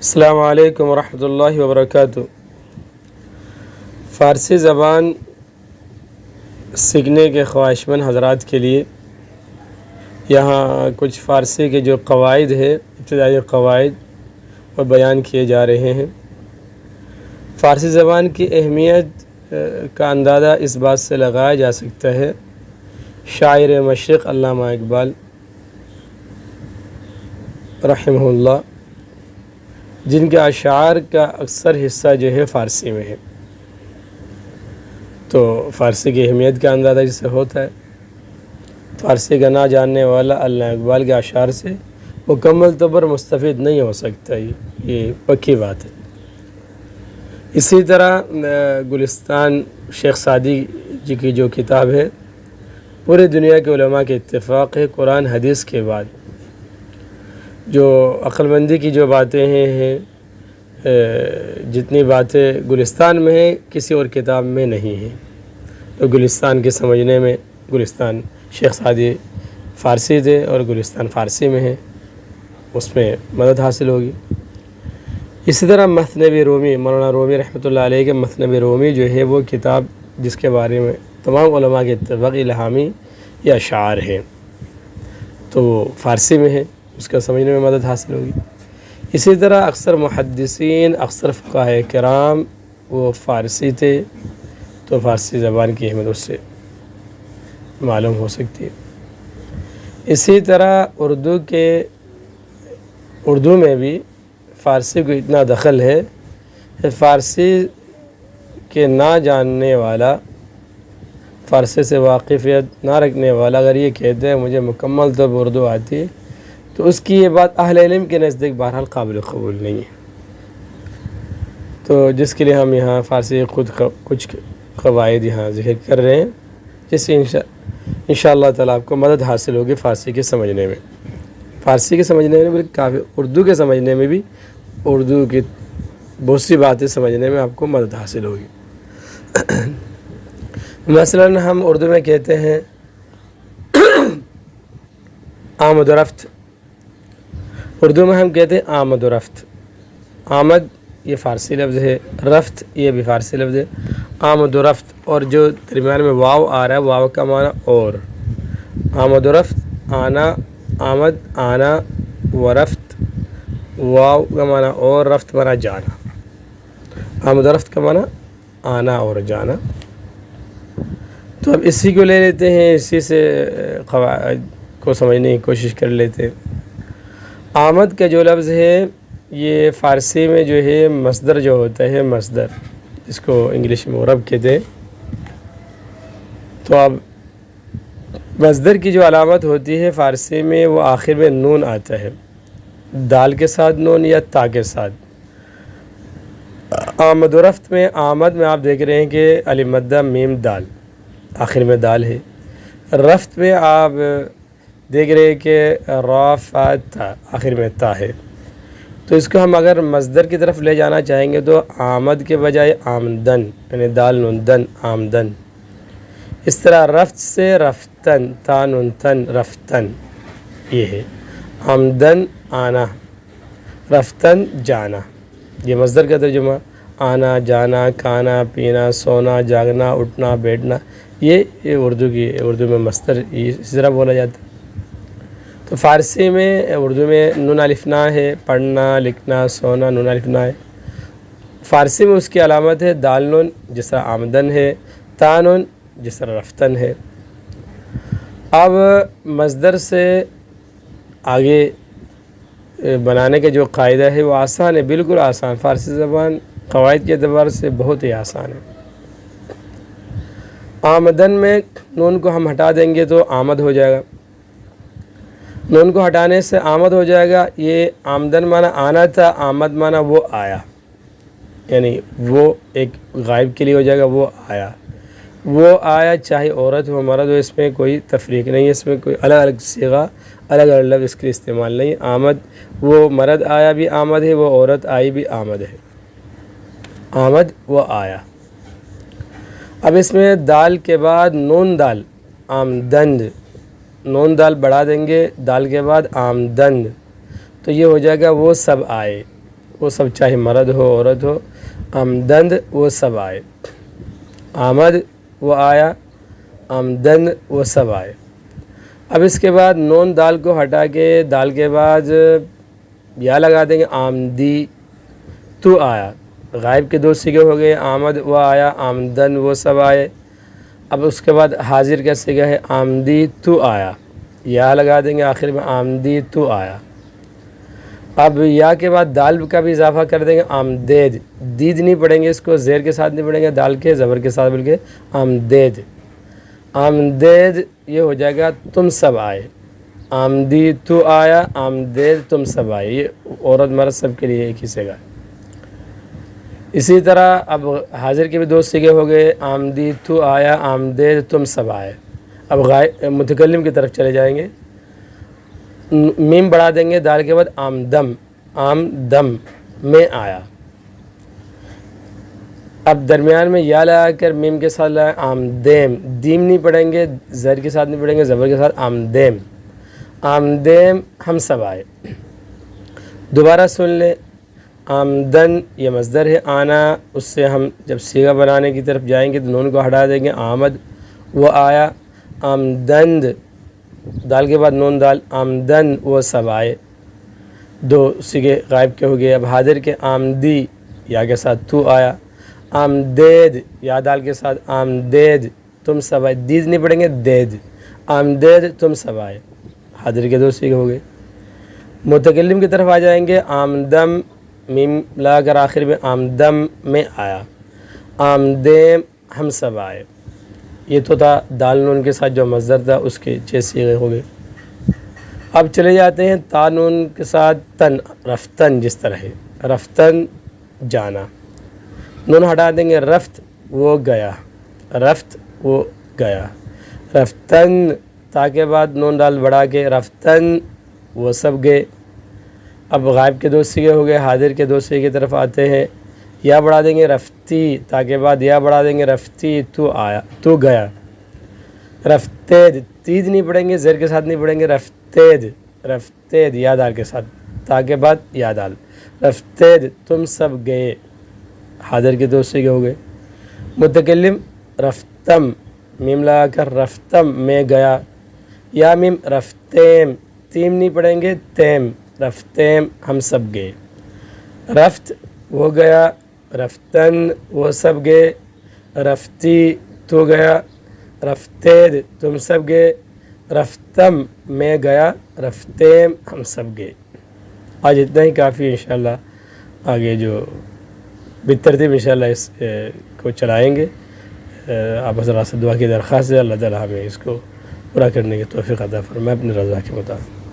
السلام علیکم ورحمۃ اللہ وبرکاتہ۔ فارسی زبان سیکھنے کے خواہشمند حضرات کے لیے یہاں کچھ فارسی کے جو قواعد ہے، ابتدائی قواعد وہ بیان کیے جا رہے ہیں۔ فارسی زبان کی اہمیت کا اندازہ اس بات سے لگایا جا سکتا ہے، شاعر مشرق علامہ اقبال رحمہ اللہ، جن کے اشعار کا اکثر حصہ جو ہے فارسی میں ہے، تو فارسی کی اہمیت کا اندازہ جس سے ہوتا ہے۔ فارسی کا نہ جاننے والا علامہ اقبال کے اشعار سے مکمل طور پر مستفید نہیں ہو سکتا، یہ پکی بات ہے۔ اسی طرح گلستان شیخ سعدی جی کی جو کتاب ہے، پوری دنیا کے علماء کے اتفاق ہے، قرآن حدیث کے بعد جو عقل مندی کی جو باتیں ہیں، جتنی باتیں گلستان میں ہیں کسی اور کتاب میں نہیں ہیں، تو گلستان کے سمجھنے میں گلستان شیخ سعدی فارسی تھے اور گلستان فارسی میں ہے، اس میں مدد حاصل ہوگی۔ اسی طرح مثنوی رومی، مولانا رومی رحمۃ اللہ علیہ کے مثنوی رومی جو ہے وہ کتاب جس کے بارے میں تمام علماء کے اتفاق الہامی یا اشعار ہیں، تو وہ فارسی میں ہے، اس کا سمجھنے میں مدد حاصل ہوگی۔ اسی طرح اکثر محدثین، اکثر فقہاء کرام وہ فارسی تھے، تو فارسی زبان کی اہمیت اس سے معلوم ہو سکتی ہے۔ اسی طرح اردو میں بھی فارسی کو اتنا دخل ہے کہ فارسی کے نہ جاننے والا، فارسی سے واقفیت نہ رکھنے والا اگر یہ کہتے ہیں مجھے مکمل طور پر اردو آتی ہے، تو اس کی یہ بات اہل علم کے نزدیک بہرحال قابل قبول نہیں ہے۔ تو جس کے لیے ہم یہاں فارسی کچھ قواعد یہاں ذکر کر رہے ہیں، جس سے انشاءاللہ تعالیٰ آپ کو مدد حاصل ہوگی فارسی کے سمجھنے میں، فارسی کے سمجھنے میں بھی کافی، اردو کے سمجھنے میں بھی، اردو کی بہت سی باتیں سمجھنے میں آپ کو مدد حاصل ہوگی۔ مثلاً ہم اردو میں کہتے ہیں آمد و رفت، اردو میں ہم کہتے ہیں آمد و رفت۔ آمد یہ فارسی لفظ ہے، رفت یہ بھی فارسی لفظ ہے۔ آمد و رفت، اور جو درمیان میں واو آ رہا ہے، واو کا معنی اور، آمد و رفت، آنا، آمد آنا و رفت، واو کا معنی اور، رفت معنی جانا۔ آمد و رفت کا معنی آنا اور جانا۔ تو اب اسی کو لے لیتے ہیں، اسی سے قواعد کو سمجھنے کی کوشش کر لیتے ہیں۔ آمد کا جو لفظ ہے یہ فارسی میں جو ہے مصدر جو ہوتا ہے، مصدر جس کو انگلش میں ورب کہتے ہیں، تو اب مصدر کی جو علامت ہوتی ہے فارسی میں وہ آخر میں نون آتا ہے، دال کے ساتھ نون یا تا کے ساتھ۔ آمد و رفت میں، آمد میں آپ دیکھ رہے ہیں کہ الف مدہ میم دال، آخر میں دال ہے۔ رفت میں آپ دیکھ رہے ہیں کہ را فا تا، آخر میں تا ہے۔ تو اس کو ہم اگر مصدر کی طرف لے جانا چاہیں گے تو آمد کے بجائے آمدن، یعنی دال نون دن، آمدن۔ اس طرح رفت سے رفتن، تا نون تن، رفتن، یہ ہے آمدن آنا، رفتن جانا، یہ مصدر کا ترجمہ۔ آنا، جانا، کھانا، پینا، سونا، جاگنا، اٹھنا، بیٹھنا، یہ اردو میں مصدر اسی طرح بولا جاتا ہے۔ تو فارسی میں، اردو میں نون الف نا ہے، پڑھنا، لکھنا، سونا، نون الف نا ہے۔ فارسی میں اس کی علامت ہے دال نون، جس طرح آمدن ہے، تا نون جس طرح رفتن ہے۔ اب مصدر سے آگے بنانے کا جو قاعدہ ہے وہ آسان ہے، بالکل آسان، فارسی زبان قواعد کے اعتبار سے بہت ہی آسان ہے۔ آمدن میں نون کو ہم ہٹا دیں گے تو آمد ہو جائے گا، نون کو ہٹانے سے آمد ہو جائے گا۔ یہ آمدن معنی آنا تھا، آمد معنی وہ آیا، یعنی وہ ایک غائب کے لیے ہو جائے گا، وہ آیا، وہ آیا، چاہے عورت ہو مرد ہو، اس میں کوئی تفریق نہیں ہے، اس میں کوئی الگ الگ صیغہ، الگ الگ لفظ اس کے استعمال نہیں۔ آمد، وہ مرد آیا بھی آمد ہے، وہ عورت آئی بھی آمد ہے، آمد وہ آیا۔ اب اس میں دال کے بعد نون دال، آمدند، نون دال بڑھا دیں گے دال کے بعد آمدند، تو یہ ہو جائے گا وہ سب آئے، وہ سب چاہے مرد ہو عورت ہو، آمدند وہ سب آئے، آمد وہ آیا، آمدند وہ سب آئے۔ اب اس کے بعد نون دال کو ہٹا کے دال کے بعد یا لگا دیں گے، آمدی تو آیا، غائب کے 2 صیغے ہو گئے، آمد وہ آیا، آمدن وہ سب آئے۔ اب اس کے بعد حاضر کا صیغہ ہے آمدی تو آیا، یا لگا دیں گے آخر میں، آمدی تو آیا۔ اب یا کے بعد دال کا بھی اضافہ کر دیں گے، آمدید، دید نہیں پڑھیں گے، اس کو زیر کے ساتھ نہیں پڑھیں گے، دال کے زبر کے ساتھ بلکہ آمدید، آمدید یہ ہو جائے گا تم سب آئے، آمدی تو آیا، آمدید تم سب آئے، یہ عورت مرد سب کے لیے ایک ہی صیغہ ہے۔ اسی طرح اب حاضر کے بھی 2 صیغے ہو گئے، آمدی تو آیا، آمدید تم سب آئے۔ اب متکلم کی طرف چلے جائیں گے، میم بڑھا دیں گے دال کے بعد، آمدم، آمدم میں آیا۔ اب درمیان میں یا لگا کر میم کے ساتھ لگا، آمدیم، دیم نہیں پڑھیں گے، زر کے ساتھ نہیں پڑھیں گے، زبر کے ساتھ، آمدیم، آمدیم ہم سب آئے۔ دوبارہ سن لیں، آمدن یہ مصدر ہے آنا، اس سے ہم جب صیغہ بنانے کی طرف جائیں گے تو نون کو ہٹا دیں گے، آمد وہ آیا، آمدند دال کے بعد نون دال، آمدن وہ سب آئے، 2 صیغے غائب کے ہو گئے۔ اب حاضر کے آمدی یا کے ساتھ تو آیا، آمدید یا دال کے ساتھ، آمدید تم سب آئے، دید نہیں پڑھیں گے، دید، آمدید تم سب آئے، حاضر کے 2 صیغے ہو گئے۔ متکلم کی طرف آ جائیں گے، آمدم میم لگا کر آخر میں، آمدم میں آیا، آمدیم ہم سب آئے۔ یہ تو تھا دال نون کے ساتھ جو مصدر تھا، اس کے 6 صیغے ہو گئے۔ اب چلے جاتے ہیں تا نون کے ساتھ تن، رفتن جس طرح ہے، رفتن جانا، نون ہٹا دیں گے، رفت وہ گیا، رفت وہ گیا، رفتن تا کے بعد نون دال بڑھا کے، رفتن وہ سب گئے۔ اب غائب کے 2 صیغے ہو گئے، حاضر کے 2 صیغے کی طرف آتے ہیں، یا بڑھا دیں گے رفتی، تا کے بعد یا بڑھا دیں گے، رفتی تو آیا، تو گیا، رفتید، تید نہیں پڑھیں گے، زیر کے ساتھ نہیں پڑھیں گے، رفتید، رفتید یا دال کے ساتھ، تا کے بعد یا دال، رفتید تم سب گئے، حاضر کے 2 صیغے ہو گئے۔ متکلم رفتم میم لگا کر، رفتم میں گیا، یا میم رفتیم، تیم نہیں پڑھیں گے، تیم، رفتیم ہم سب گئے، رفت وہ گیا، رفتن وہ سب گئے، رفتی تو گیا، رفتید تم سب گئے، رفتم میں گیا، رفتیم ہم سب گئے۔ آج اتنا ہی کافی، انشاءاللہ آگے جو بالترتیب انشاءاللہ اس کو چلائیں گے۔ آپ حضرات سے دعا کی درخواست ہے، اللہ تعالیٰ ہمیں اس کو پورا کرنے کی توفیق عطا فرمائے اپنے رضا کے مطابق۔